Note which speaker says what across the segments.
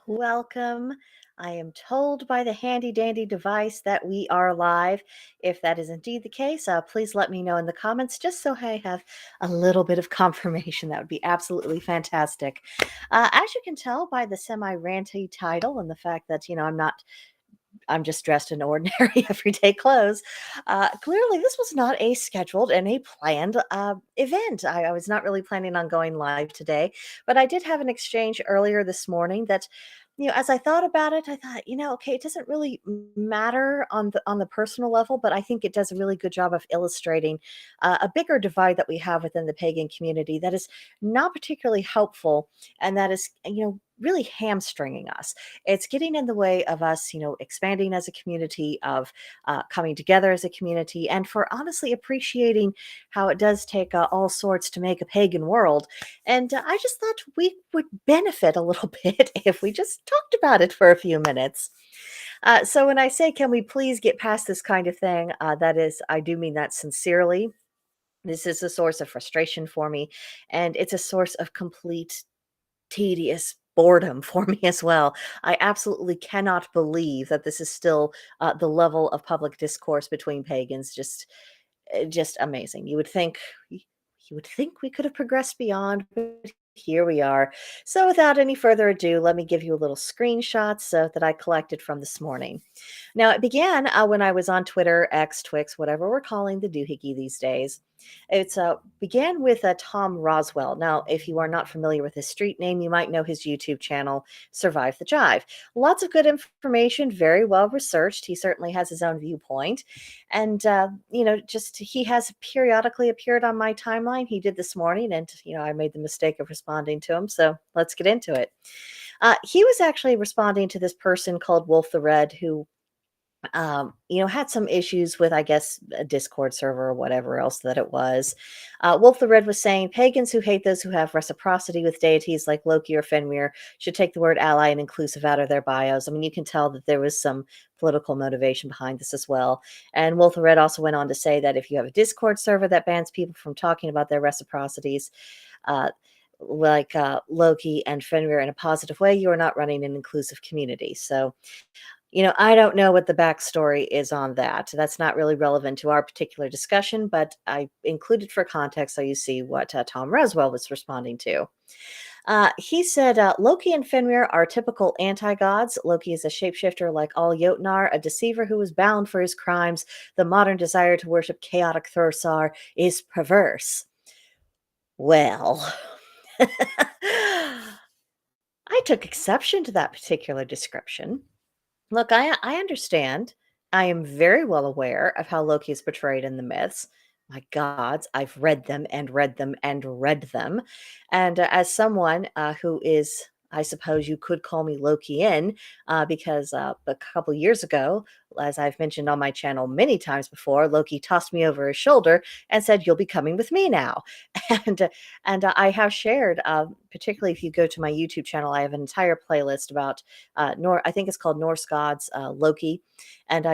Speaker 1: Welcome. I am told by the handy dandy device that we are live. If that is indeed the case, please let me know in the comments just so I have a little bit of confirmation. That would be absolutely fantastic. As you can tell by the semi ranty title and the fact that, I'm just dressed in ordinary everyday clothes. Clearly, this was not a scheduled and a planned event. I was not really planning on going live today, but I did have an exchange earlier this morning that, as I thought about it, I thought, okay, it doesn't really matter on the personal level, but I think it does a really good job of illustrating a bigger divide that we have within the pagan community that is not particularly helpful, and that is, really hamstringing us. It's getting in the way of us, expanding as a community, of coming together as a community, and for honestly appreciating how it does take all sorts to make a pagan world. And I just thought we would benefit a little bit if we just talked about it for a few minutes. So when I say, can we please get past this kind of thing, that is, I do mean that sincerely. This is a source of frustration for me, and it's a source of complete tedious boredom for me as well. I absolutely cannot believe that this is still the level of public discourse between pagans. Just amazing. You would think we could have progressed beyond, but here we are. So without any further ado, let me give you a little screenshot that I collected from this morning. Now, it began when I was on Twitter, X, Twix, whatever we're calling the doohickey these days. It's began with Tom Roswell. Now, if you are not familiar with his street name, you might know his YouTube channel, Survive the Jive. Lots of good information, very well researched. He certainly has his own viewpoint. And, just he has periodically appeared on my timeline. He did this morning, and, I made the mistake of responding to him. So let's get into it. He was actually responding to this person called Wolf the Red, who had some issues with, I guess, a Discord server or whatever else that it was. Wolf the Red was saying pagans who hate those who have reciprocity with deities like Loki or Fenrir should take the word ally and inclusive out of their bios. I mean, you can tell that there was some political motivation behind this as well. And Wolf the Red also went on to say that if you have a Discord server that bans people from talking about their reciprocities, like Loki and Fenrir in a positive way, you are not running an inclusive community. So, I don't know what the backstory is on that. That's not really relevant to our particular discussion, but I included for context so you see what Tom Roswell was responding to. He said, Loki and Fenrir are typical anti-gods. Loki is a shapeshifter like all Jotnar, a deceiver who was bound for his crimes. The modern desire to worship chaotic Thursar is perverse. Well, I took exception to that particular description. Look, I understand. I am very well aware of how Loki is portrayed in the myths. My gods, I've read them and read them and read them. And as someone who is, I suppose you could call me Loki because a couple years ago, as I've mentioned on my channel many times before, Loki tossed me over his shoulder and said, "You'll be coming with me now." And I have shared, particularly if you go to my YouTube channel, I have an entire playlist about I think it's called Norse Gods Loki, and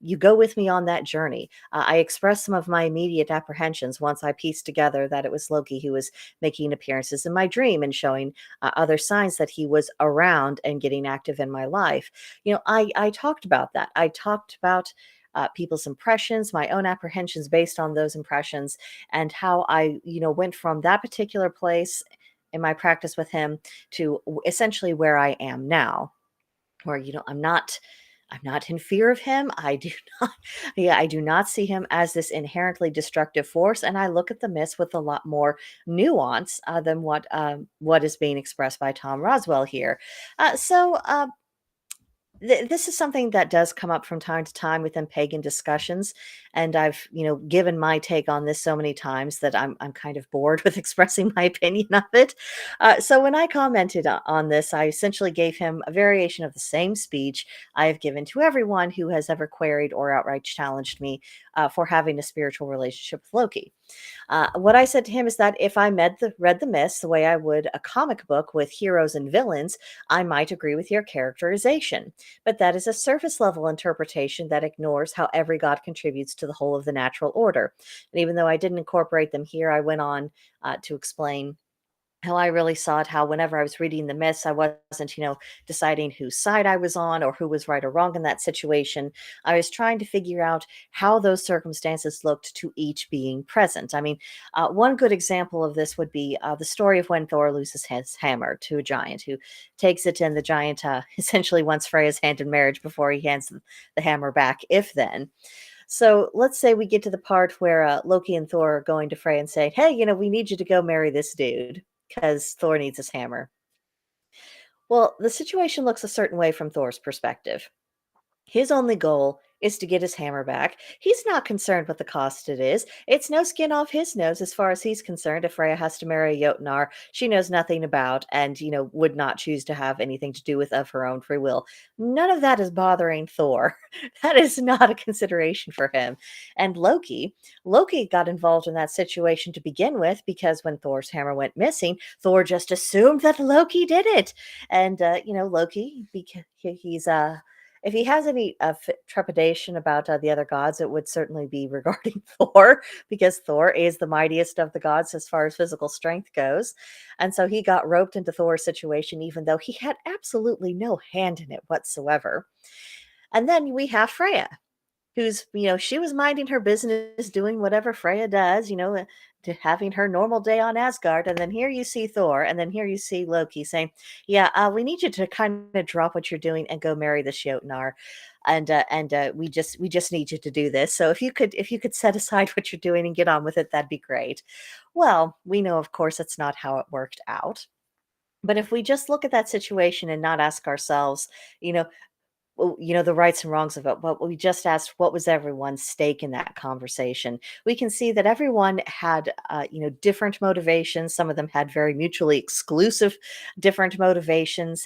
Speaker 1: you go with me on that journey. I expressed some of my immediate apprehensions once I pieced together that it was Loki who was making appearances in my dream and showing other signs that he was around and getting active in my life. I talked about that. I talked about people's impressions, my own apprehensions based on those impressions, and how I, went from that particular place in my practice with him to essentially where I am now, where, I'm not in fear of him. I do not, yeah, I do not see him as this inherently destructive force, and I look at the myths with a lot more nuance than what is being expressed by Tom Roswell here. This is something that does come up from time to time within pagan discussions, and I've given my take on this so many times that I'm kind of bored with expressing my opinion of it. So when I commented on this, I essentially gave him a variation of the same speech I have given to everyone who has ever queried or outright challenged me for having a spiritual relationship with Loki. What I said to him is that if I read the myths the way I would a comic book with heroes and villains, I might agree with your characterization. But that is a surface level interpretation that ignores how every god contributes to the whole of the natural order. And even though I didn't incorporate them here, I went on to explain how I really saw it, how whenever I was reading the myths, I wasn't, deciding whose side I was on or who was right or wrong in that situation. I was trying to figure out how those circumstances looked to each being present. I mean, one good example of this would be the story of when Thor loses his hammer to a giant who takes it, and the giant essentially wants Freya's hand in marriage before he hands the hammer back, if then. So let's say we get to the part where Loki and Thor are going to Frey and say, "Hey, we need you to go marry this dude because Thor needs his hammer." Well, the situation looks a certain way from Thor's perspective. His only goal is to get his hammer back. He's not concerned what the cost it is. It's no skin off his nose as far as he's concerned. If Freya has to marry a Jotnar she knows nothing about and, would not choose to have anything to do with of her own free will. None of that is bothering Thor. That is not a consideration for him. And Loki got involved in that situation to begin with because when Thor's hammer went missing, Thor just assumed that Loki did it. And, Loki, because he's if he has any trepidation about the other gods, it would certainly be regarding Thor, because Thor is the mightiest of the gods as far as physical strength goes. And so he got roped into Thor's situation, even though he had absolutely no hand in it whatsoever. And then we have Freya, who's, she was minding her business, doing whatever Freya does, to having her normal day on Asgard. And then here you see Thor, and then here you see Loki saying, "Yeah, we need you to kind of drop what you're doing and go marry the Jotnar, and we just need you to do this. So if you could set aside what you're doing and get on with it, that'd be great." Well, we know, of course, that's not how it worked out. But if we just look at that situation and not ask ourselves, you know, well, the rights and wrongs of it, but we just asked what was everyone's stake in that conversation. We can see that everyone had, different motivations. Some of them had very mutually exclusive, different motivations.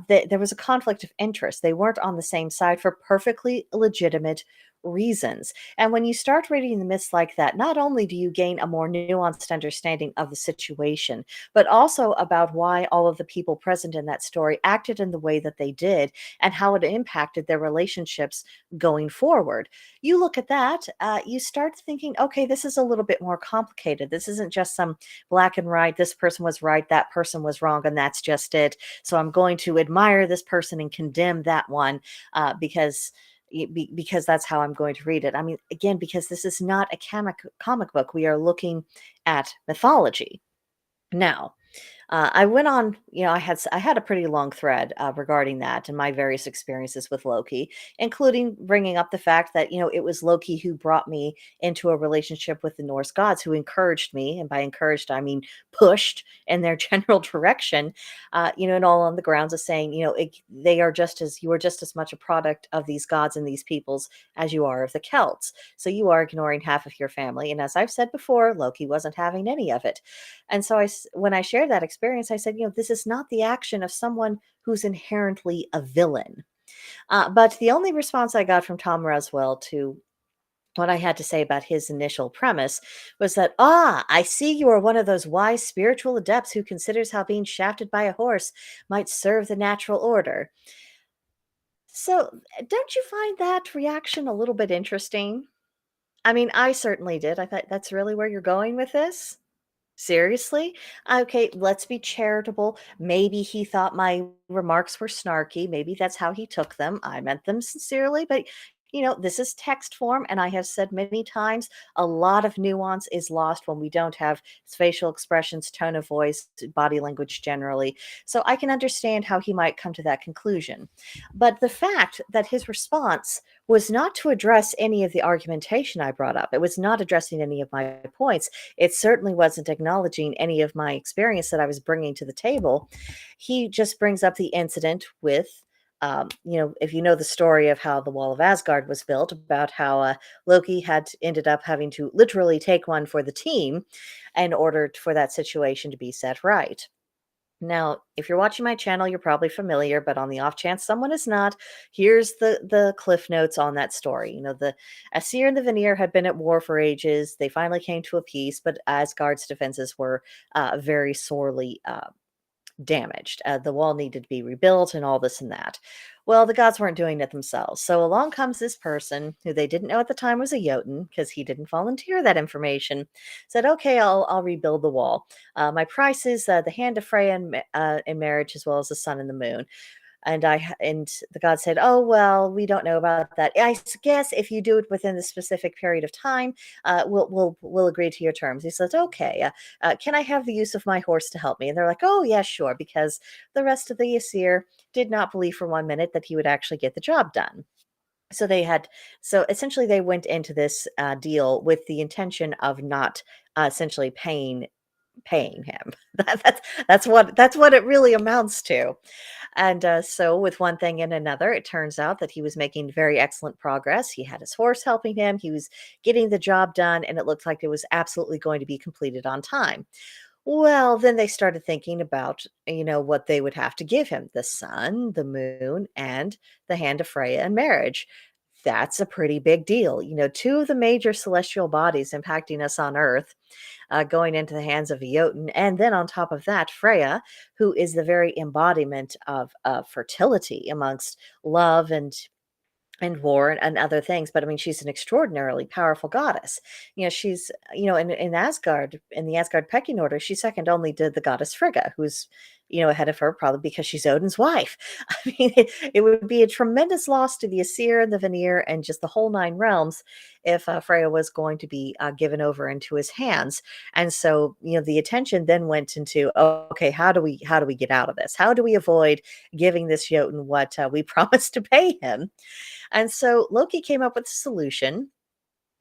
Speaker 1: There was a conflict of interest. They weren't on the same side for perfectly legitimate reasons. And when you start reading the myths like that, not only do you gain a more nuanced understanding of the situation, but also about why all of the people present in that story acted in the way that they did and how it impacted their relationships going forward. You look at that, you start thinking, okay, this is a little bit more complicated. This isn't just some black and white, this person was right, that person was wrong, and that's just it. So I'm going to admire this person and condemn that one because that's how I'm going to read it. I mean, again, because this is not a comic book. We are looking at mythology. Now, I went on, I had a pretty long thread regarding that and my various experiences with Loki, including bringing up the fact that it was Loki who brought me into a relationship with the Norse gods, who encouraged me, and by encouraged I mean pushed in their general direction, and all on the grounds of saying, they are just as you are just as much a product of these gods and these peoples as you are of the Celts. So you are ignoring half of your family, and as I've said before, Loki wasn't having any of it. And so when I shared that experience, I said, this is not the action of someone who's inherently a villain. But the only response I got from Tom Reswell to what I had to say about his initial premise was that, I see you are one of those wise spiritual adepts who considers how being shafted by a horse might serve the natural order. So, don't you find that reaction a little bit interesting? I mean, I certainly did. I thought, that's really where you're going with this? Seriously? Okay, let's be charitable. Maybe he thought my remarks were snarky. Maybe that's how he took them. I meant them sincerely, but this is text form, and I have said many times a lot of nuance is lost when we don't have facial expressions, tone of voice, body language generally. So I can understand how he might come to that conclusion. But the fact that his response was not to address any of the argumentation I brought up, it was not addressing any of my points, it certainly wasn't acknowledging any of my experience that I was bringing to the table. He just brings up the incident with, if you know the story of how the Wall of Asgard was built, about how Loki had ended up having to literally take one for the team in order for that situation to be set right. Now, if you're watching my channel, you're probably familiar, but on the off chance someone is not, here's the cliff notes on that story. The Aesir and the Vanir had been at war for ages. They finally came to a peace, but Asgard's defenses were very sorely damaged. The wall needed to be rebuilt and all this and that. Well, the gods weren't doing it themselves. So along comes this person who they didn't know at the time was a Jotun because he didn't volunteer that information. Said, "Okay, I'll rebuild the wall. My price is the hand of Freya in marriage, as well as the sun and the moon." And the god said, "Oh, well, we don't know about that. Guess if you do it within the specific period of time, we'll agree to your terms." He says, "Okay, can I have the use of my horse to help me?" And they're like, "Oh, yeah, sure," because the rest of the Aesir did not believe for 1 minute that he would actually get the job done. So they had, so essentially they went into this deal with the intention of not essentially paying him. That's what it really amounts to. And so, with one thing and another, it turns out that he was making very excellent progress. He had his horse helping him, he was getting the job done, and it looked like it was absolutely going to be completed on time. Well, then they started thinking about, what they would have to give him: the sun, the moon, and the hand of Freya in marriage. That's a pretty big deal. Two of the major celestial bodies impacting us on Earth going into the hands of a Jotun. And then on top of that, Freya, who is the very embodiment of fertility amongst love and war and other things. But I mean, she's an extraordinarily powerful goddess. She's, in Asgard, in the Asgard pecking order, she's second only to the goddess Frigga, who's, ahead of her, probably because she's Odin's wife. I mean, it would be a tremendous loss to the Aesir and the Vanir and just the whole nine realms if Freya was going to be given over into his hands. And so, the attention then went into, oh, okay, how do we get out of this? How do we avoid giving this Jotun what we promised to pay him? And so Loki came up with a solution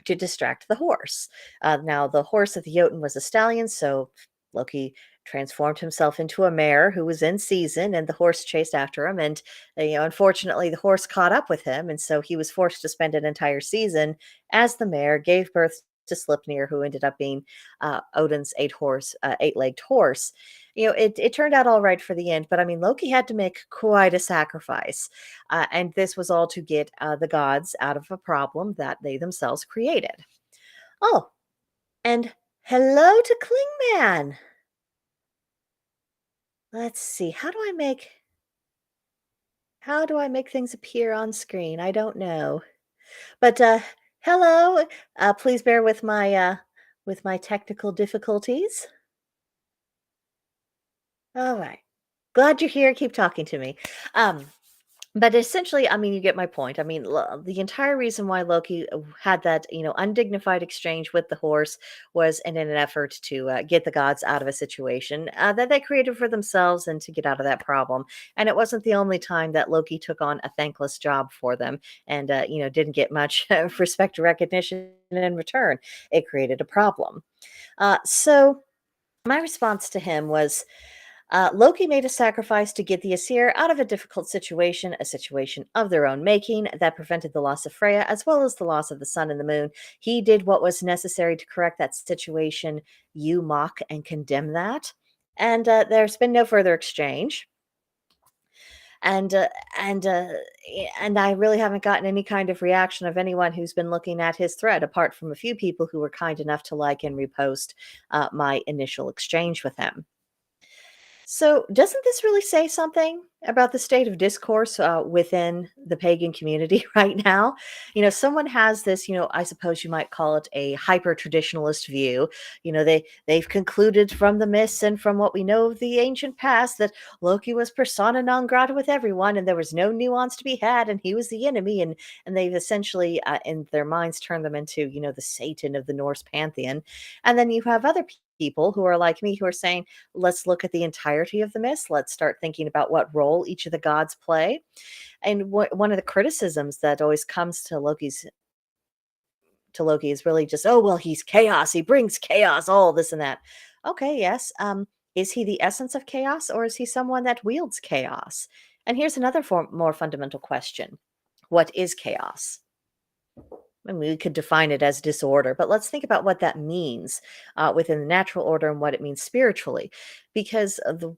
Speaker 1: to distract the horse. Now, the horse of the Jotun was a stallion, so Loki transformed himself into a mare who was in season, and the horse chased after him. And unfortunately, the horse caught up with him, and so he was forced to spend an entire season as the mare, gave birth to Sleipnir, who ended up being Odin's eight-legged horse. It turned out all right for the end, but I mean, Loki had to make quite a sacrifice, and this was all to get the gods out of a problem that they themselves created. Oh, and hello to Klingman. Let's see. How do I make things appear on screen? I don't know. But hello. Please bear with my technical difficulties. All right. Glad you're here. Keep talking to me. Um, but essentially, I mean, you get my point. I mean, the entire reason why Loki had that, undignified exchange with the horse was in an effort to get the gods out of a situation that they created for themselves and to get out of that problem. And it wasn't the only time that Loki took on a thankless job for them and, didn't get much respect or recognition in return. It created a problem. So my response to him was, Loki made a sacrifice to get the Aesir out of a difficult situation, a situation of their own making that prevented the loss of Freya as well as the loss of the sun and the moon. He did what was necessary to correct that situation. You mock and condemn that. And there's been no further exchange. And and I really haven't gotten any kind of reaction of anyone who's been looking at his thread, apart from a few people who were kind enough to like and repost my initial exchange with him. So, doesn't this really say something about the state of discourse within the pagan community right now? Someone has this, I suppose you might call it a hyper traditionalist view. They've concluded from the myths and from what we know of the ancient past that Loki was persona non grata with everyone, and there was no nuance to be had, and he was the enemy, and they've essentially in their minds turned them into, the Satan of the Norse pantheon. And then you have other people who are like me who are saying, let's look at the entirety of the myths. Let's start thinking about what role each of the gods play. And one of the criticisms that always comes to Loki is really just, oh, well, he's chaos. He brings chaos, all this and that. Okay, yes. Is he the essence of chaos, or is he someone that wields chaos? And here's another more fundamental question. What is chaos? I mean, we could define it as disorder, but let's think about what that means within the natural order and what it means spiritually. Because the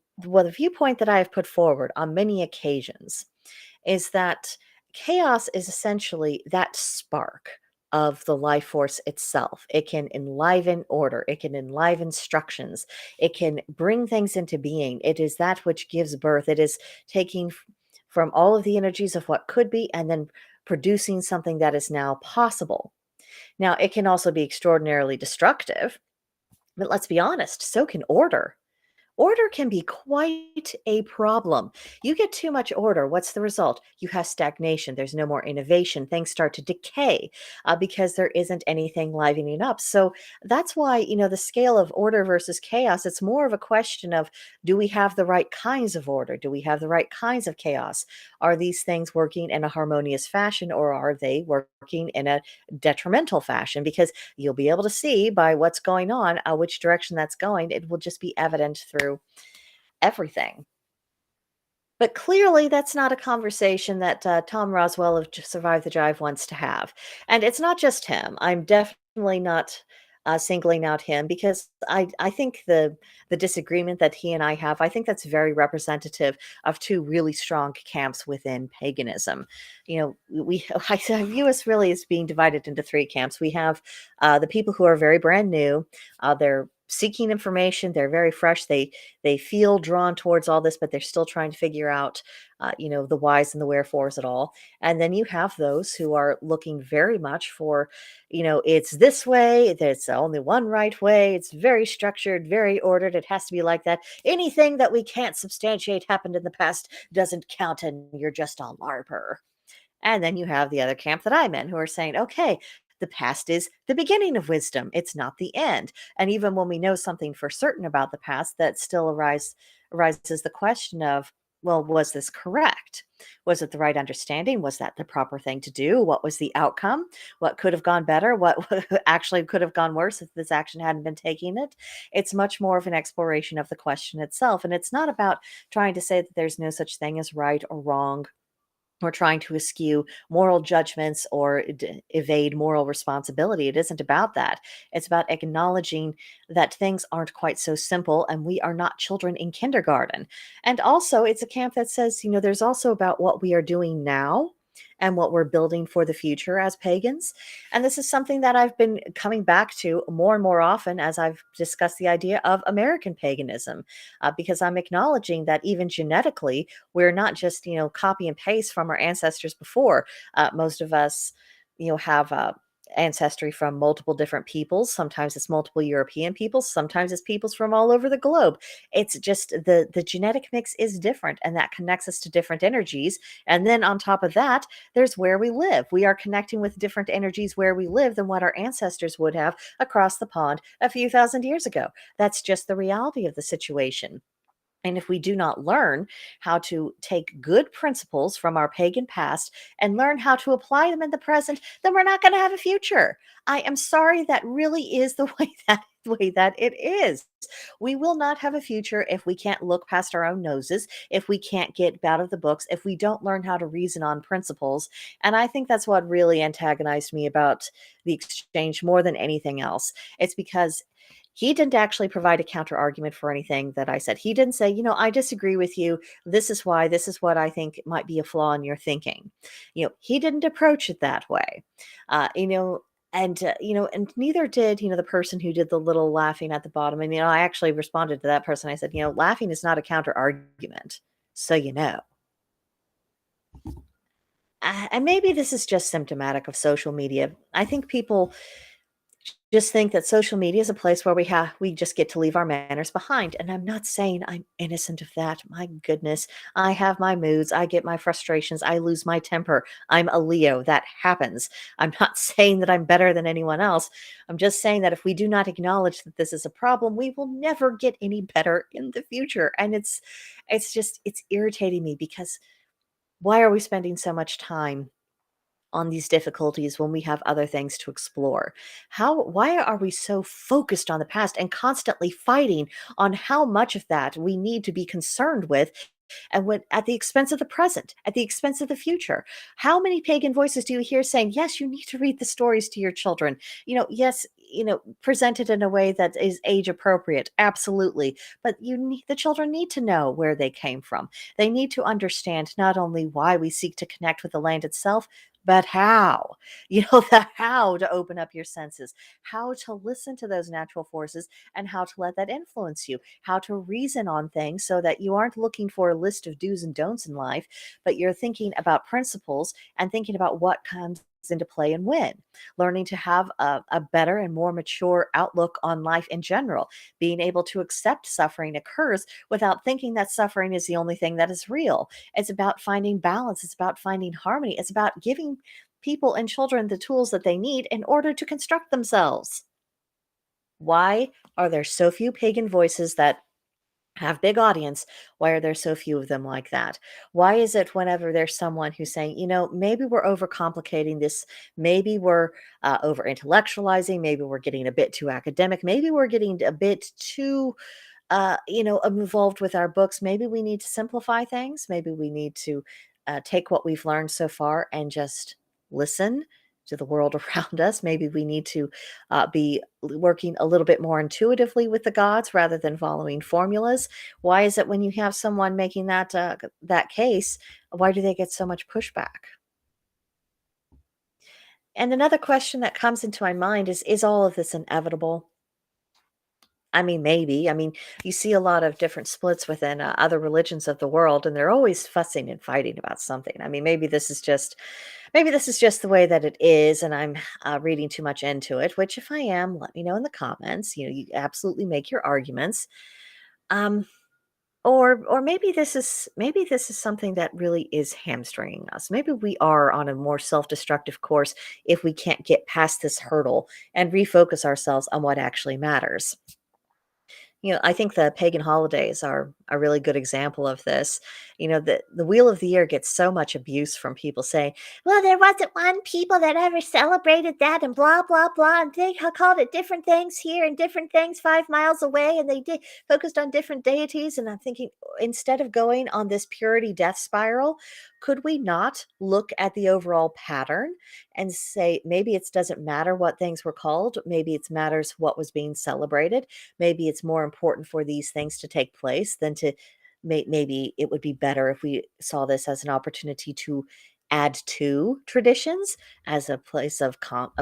Speaker 1: viewpoint that I have put forward on many occasions is that chaos is essentially that spark of the life force itself. It can enliven order, it can enliven instructions, it can bring things into being. It is that which gives birth. It is taking from all of the energies of what could be and then producing something that is now possible. Now, it can also be extraordinarily destructive, but let's be honest, so can order. Order can be quite a problem. You get too much order. What's the result? You have stagnation. There's no more innovation. Things start to decay because there isn't anything livening up. So that's why, the scale of order versus chaos, it's more of a question of, do we have the right kinds of order? Do we have the right kinds of chaos? Are these things working in a harmonious fashion, or are they working in a detrimental fashion? Because you'll be able to see by what's going on, which direction that's going. It will just be evident through everything. But clearly, that's not a conversation that Tom Roswell of Survive the Drive wants to have. And it's not just him. I'm definitely not singling out him, because I think the disagreement that he and I have, I think that's very representative of two really strong camps within paganism. I view us really as being divided into three camps. We have the people who are very brand new. They're seeking information. They're very fresh. They feel drawn towards all this, but they're still trying to figure out, the whys and the wherefores at all. And then you have those who are looking very much for, it's this way. There's only one right way. It's very structured, very ordered. It has to be like that. Anything that we can't substantiate happened in the past doesn't count, and you're just a larper. And then you have the other camp that I'm in, who are saying, okay, the past is the beginning of wisdom. It's not the end. And even when we know something for certain about the past, that still arises the question of, well, was this correct? Was it the right understanding? Was that the proper thing to do? What was the outcome? What could have gone better? What actually could have gone worse if this action hadn't been taking it? It's much more of an exploration of the question itself. And it's not about trying to say that there's no such thing as right or wrong, or trying to eschew moral judgments or evade moral responsibility. It isn't about that. It's about acknowledging that things aren't quite so simple, and we are not children in kindergarten. And also, it's a camp that says, there's also about what we are doing now and what we're building for the future as pagans. And this is something that I've been coming back to more and more often as I've discussed the idea of American paganism, because I'm acknowledging that even genetically, we're not just, copy and paste from our ancestors before. Most of us, have ancestry from multiple different peoples. Sometimes it's multiple European peoples. Sometimes it's peoples from all over the globe. It's just the genetic mix is different, and that connects us to different energies. And then on top of that, there's where we live. We are connecting with different energies where we live than what our ancestors would have across the pond a few thousand years ago. That's just the reality of the situation. And if we do not learn how to take good principles from our pagan past and learn how to apply them in the present, then we're not going to have a future. I am sorry, that really is the way that it is. We will not have a future if we can't look past our own noses, if we can't get out of the books, if we don't learn how to reason on principles. And I think that's what really antagonized me about the exchange more than anything else. It's because he didn't actually provide a counter argument for anything that I said. He didn't say, I disagree with you. This is why, this is what I think might be a flaw in your thinking. He didn't approach it that way. And neither did, the person who did the little laughing at the bottom. And, I actually responded to that person. I said, laughing is not a counter argument. So, and maybe this is just symptomatic of social media. I think people just think that social media is a place where we just get to leave our manners behind. And I'm not saying I'm innocent of that. My goodness, I have my moods, I get my frustrations, I lose my temper. I'm a Leo. That happens. I'm not saying that I'm better than anyone else. I'm just saying that if we do not acknowledge that this is a problem, we will never get any better in the future. And it's irritating me, because why are we spending so much time on these difficulties when we have other things to explore? Why are we so focused on the past and constantly fighting on how much of that we need to be concerned with, and when at the expense of the present, at the expense of the future? How many pagan voices do you hear saying, yes, you need to read the stories to your children? Yes, presented in a way that is age appropriate. Absolutely. But the children need to know where they came from. They need to understand not only why we seek to connect with the land itself, but how. The how to open up your senses, how to listen to those natural forces, and how to let that influence you, how to reason on things so that you aren't looking for a list of do's and don'ts in life, but you're thinking about principles and thinking about what comes into play and when. Learning to have a better and more mature outlook on life in general, being able to accept suffering occurs without thinking that suffering is the only thing that is real. It's about finding balance, it's about finding harmony, it's about giving people and children the tools that they need in order to construct themselves. Why are there so few pagan voices that have big audience? Why are there so few of them like that? Why is it whenever there's someone who's saying, maybe we're overcomplicating this, maybe we're over intellectualizing, maybe we're getting a bit too academic, maybe we're getting a bit too involved with our books. Maybe we need to simplify things. Maybe we need to take what we've learned so far and just listen to the world around us. Maybe we need to be working a little bit more intuitively with the gods rather than following formulas. Why is it when you have someone making that case, why do they get so much pushback? And another question that comes into my mind is all of this inevitable? I mean, maybe. I mean, you see a lot of different splits within other religions of the world, and they're always fussing and fighting about something. I mean, maybe this is just the way that it is, and I'm reading too much into it. Which, if I am, let me know in the comments. You absolutely make your arguments. Um, or maybe this is something that really is hamstringing us. Maybe we are on a more self-destructive course if we can't get past this hurdle and refocus ourselves on what actually matters. I think the pagan holidays are a really good example of this. The Wheel of the Year gets so much abuse from people saying, well, there wasn't one people that ever celebrated that and blah, blah, blah. And they called it different things here and different things 5 miles away. And they did focused on different deities. And I'm thinking, instead of going on this purity death spiral, could we not look at the overall pattern and say, maybe it doesn't matter what things were called. Maybe it matters what was being celebrated. Maybe it's more important for these things to take place than to maybe it would be better if we saw this as an opportunity to add to traditions as a place of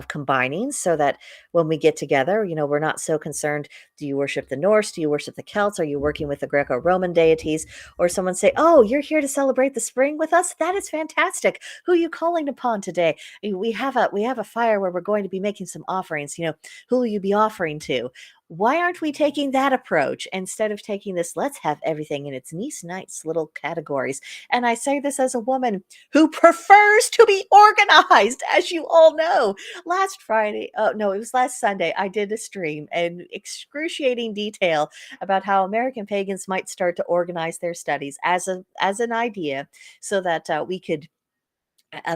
Speaker 1: combining, so that when we get together, we're not so concerned, do you worship the Norse, do you worship the Celts, are you working with the Greco-Roman deities, or someone say, oh, you're here to celebrate the spring with us, that is fantastic, who are you calling upon today? We have a fire where we're going to be making some offerings, who will you be offering to? Why aren't we taking that approach instead of taking this, let's have everything in its nice little categories? And I say this as a woman who prefers to be organized, as you all know. Last Friday, oh no, it was last Sunday, I did a stream in excruciating detail about how American pagans might start to organize their studies as an idea, so that we could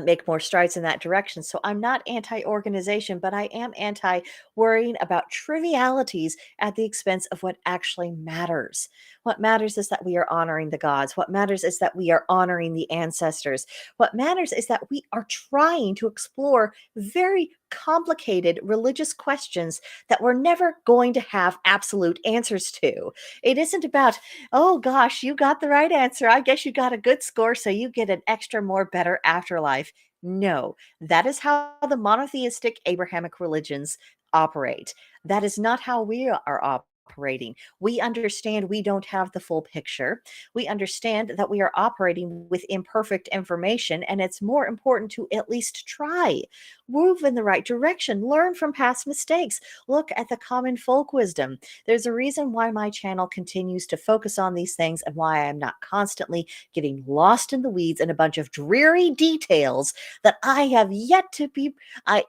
Speaker 1: make more strides in that direction. So I'm not anti organization, but I am anti worrying about trivialities at the expense of what actually matters. What matters is that we are honoring the gods. What matters is that we are honoring the ancestors. What matters is that we are trying to explore very complicated religious questions that we're never going to have absolute answers to. It isn't about, oh gosh, you got the right answer. I guess you got a good score, so you get an extra more better afterlife. No, that is how the monotheistic Abrahamic religions operate. That is not how we are operating. We understand we don't have the full picture. We understand that we are operating with imperfect information, and it's more important to at least try, move in the right direction, learn from past mistakes, look at the common folk wisdom. There's a reason why my channel continues to focus on these things and why I'm not constantly getting lost in the weeds and a bunch of dreary details that I have yet to be.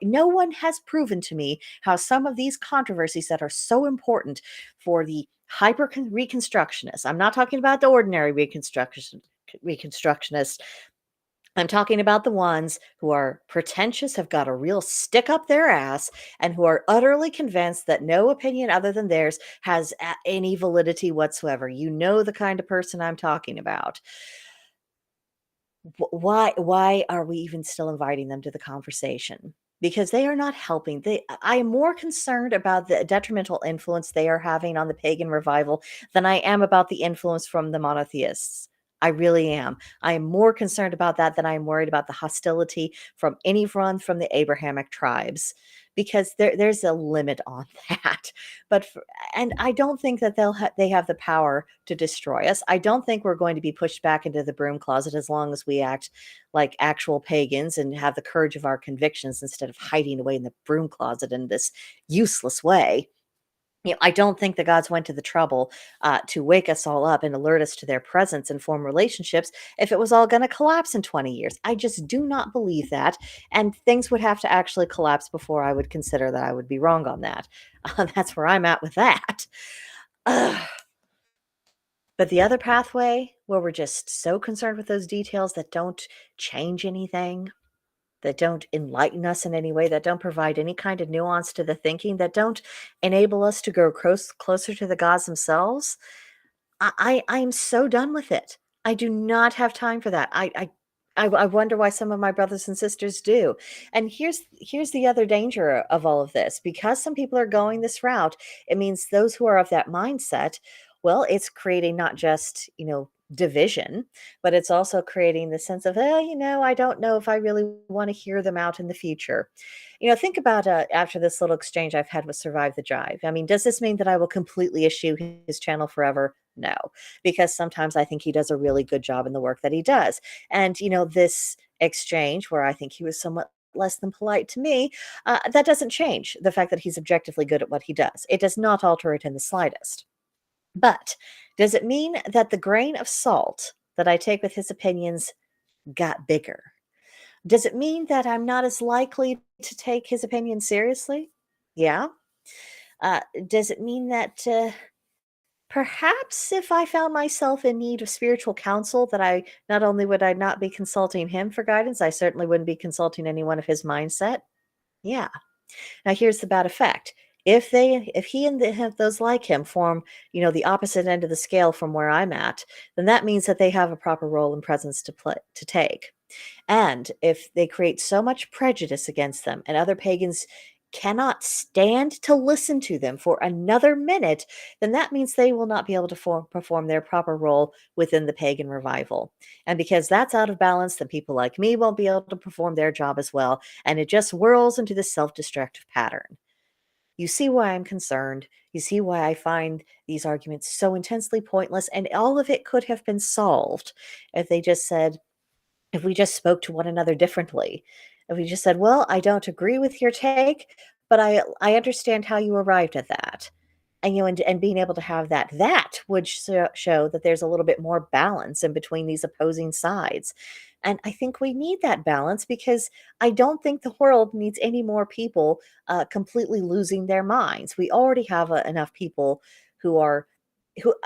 Speaker 1: No one has proven to me how some of these controversies that are so important for the hyper reconstructionists. I'm not talking about the ordinary reconstructionists. I'm talking about the ones who are pretentious, have got a real stick up their ass, and who are utterly convinced that no opinion other than theirs has any validity whatsoever. You know the kind of person I'm talking about. Why are we even still inviting them to the conversation? because they are not helping. I am more concerned about the detrimental influence they are having on the pagan revival than I am about the influence from the monotheists. I really am. I am more concerned about that than I am worried about the hostility from anyone from the Abrahamic tribes, because there's a limit on that. But and I don't think that they have the power to destroy us. I don't think we're going to be pushed back into the broom closet as long as we act like actual pagans and have the courage of our convictions instead of hiding away in the broom closet in this useless way. I don't think the gods went to the trouble to wake us all up and alert us to their presence and form relationships if it was all going to collapse in 20 years. I just do not believe that. And things would have to actually collapse before I would consider that I would be wrong on that. That's where I'm at with that. Ugh. But the other pathway, where we're just so concerned with those details that don't change anything, that don't enlighten us in any way, that don't provide any kind of nuance to the thinking, that don't enable us to grow closer to the gods themselves, I'm so done with it. I do not have time for that. I wonder why some of my brothers and sisters do. And here's the other danger of all of this. Because some people are going this route, it means those who are of that mindset, well, it's creating not just, division, but it's also creating the sense of, oh, I don't know if I really want to hear them out in the future. Think about after this little exchange I've had with Survive the Drive. I mean, does this mean that I will completely eschew his channel forever? No, because sometimes I think he does a really good job in the work that he does. And, this exchange where I think he was somewhat less than polite to me, that doesn't change the fact that he's objectively good at what he does. It does not alter it in the slightest. But does it mean that the grain of salt that I take with his opinions got bigger? Does it mean that I'm not as likely to take his opinion seriously? Yeah. Does it mean that perhaps if I found myself in need of spiritual counsel, that I not only would I not be consulting him for guidance, I certainly wouldn't be consulting anyone of his mindset? Yeah. Now here's the bad effect. If he and those like him form, the opposite end of the scale from where I'm at, then that means that they have a proper role and presence to take. And if they create so much prejudice against them and other pagans cannot stand to listen to them for another minute, then that means they will not be able to perform their proper role within the pagan revival. And because that's out of balance, then people like me won't be able to perform their job as well. And it just whirls into this self destructive pattern. You see why I'm concerned. You see why I find these arguments so intensely pointless. And all of it could have been solved if they just said, if we just spoke to one another differently. If we just said, "Well, I don't agree with your take, but I understand how you arrived at that." And and being able to have that would show that there's a little bit more balance in between these opposing sides. And I think we need that balance because I don't think the world needs any more people completely losing their minds. We already have enough people who are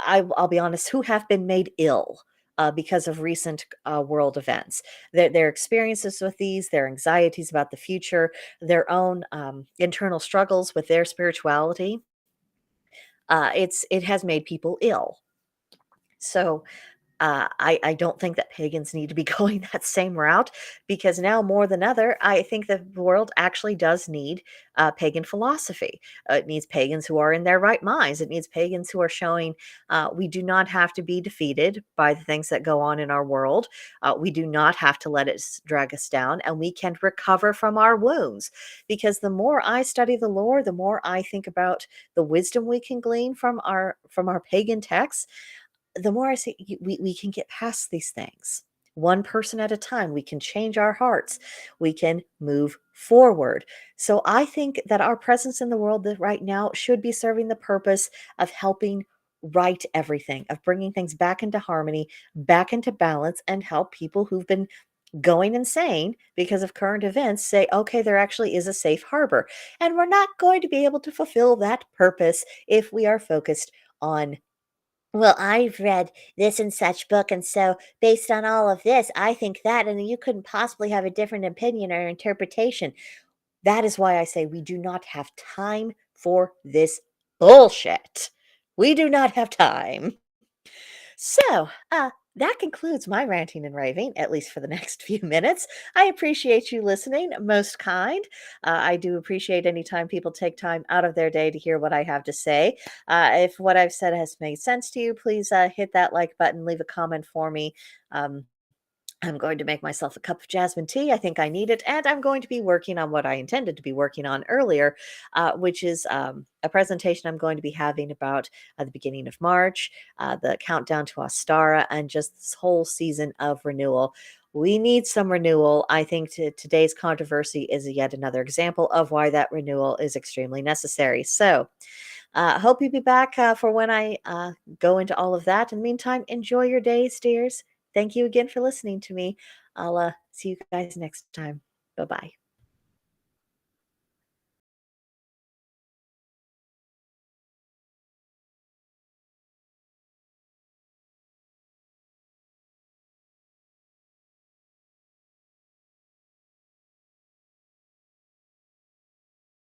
Speaker 1: I'll be honest, who have been made ill because of recent world events. Their experiences with these, their anxieties about the future, their own internal struggles with their spirituality. It has made people ill. So I don't think that pagans need to be going that same route, because now more than ever, I think the world actually does need pagan philosophy. It needs pagans who are in their right minds. It needs pagans who are showing we do not have to be defeated by the things that go on in our world. We do not have to let it drag us down, and we can recover from our wounds. Because the more I study the lore, the more I think about the wisdom we can glean from our pagan texts, the more I see we can get past these things. One person at a time, we can change our hearts. We can move forward. So I think that our presence in the world that right now should be serving the purpose of helping right everything, of bringing things back into harmony, back into balance, and help people who've been going insane because of current events say, okay, there actually is a safe harbor. And we're not going to be able to fulfill that purpose if we are focused on, well, I've read this and such book, and so based on all of this, I think that, and you couldn't possibly have a different opinion or interpretation. That is why I say we do not have time for this bullshit. We do not have time. So, That concludes my ranting and raving, at least for the next few minutes. I appreciate you listening, most kind. I do appreciate any time people take time out of their day to hear what I have to say. If what I've said has made sense to you, please hit that like button, leave a comment for me. Um, I'm going to make myself a cup of jasmine tea. I think I need it. And I'm going to be working on what I intended to be working on earlier, which is a presentation I'm going to be having about the beginning of March, the countdown to Ostara, and just this whole season of renewal. We need some renewal. I think today's controversy is yet another example of why that renewal is extremely necessary. So, hope you be back for when I go into all of that. In the meantime, enjoy your days, dears. Thank you again for listening to me. I'll see you guys next time. Bye bye.